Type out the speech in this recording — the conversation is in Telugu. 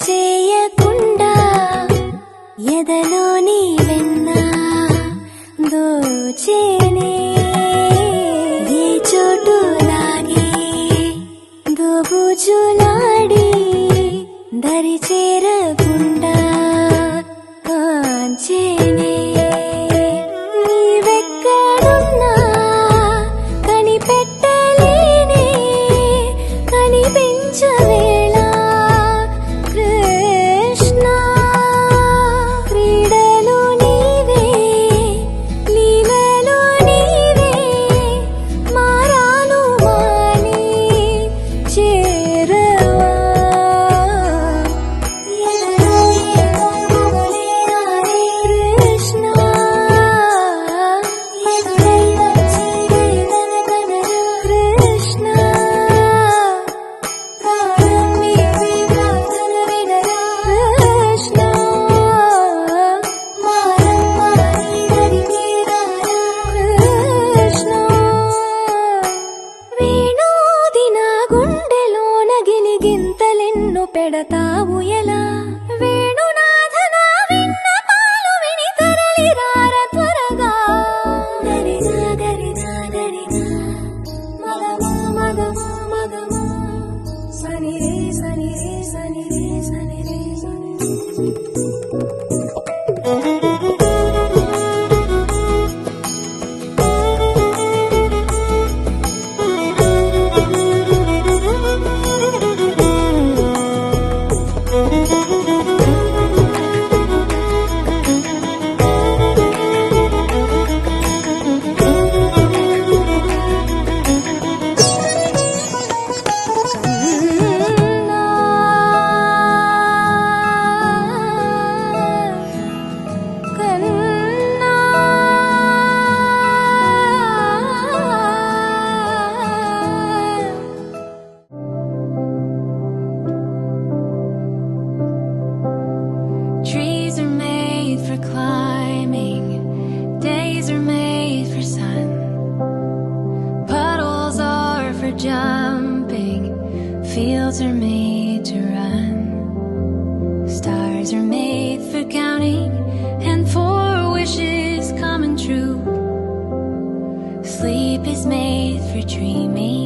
చేయకుండా ఎదలోని వెన్న దోచేనే ఏ చోటు లాగే దోబుజులాడి దరి చేరకుండా కాంచేనే నీవెక్కడున్నా కనిపెట్టలేనే కనిపించవేళ కృష్ణ క్రీడలు నీవే లీలలు నీవే మారాను మాని చేరవా ఎదలో ఏదో గుబులే ఆడే కృష్ణ ఎదురై వచ్చి వేదన కృష్ణ ప్రాణం నీవే ప్రార్థన వినరా కృష్ణ మారమ్మా నీ దరికి రారా కృష్ణ వేణోది నా గుండెలోన గిలిగింతలెన్ను పెడతావు ఎలా వేణునాథ నా విన్నపాలు విని తరలి రార త్వరగా దరిజా దరిజా దరిజా మగమా మగమా మగమా సని రే సని రే సని రే సని రే సని Trees are made for climbing, days are made for sun, puddles are for jumping, fields are made to run, stars are made for counting and for wishes coming true, sleep is made for dreaming.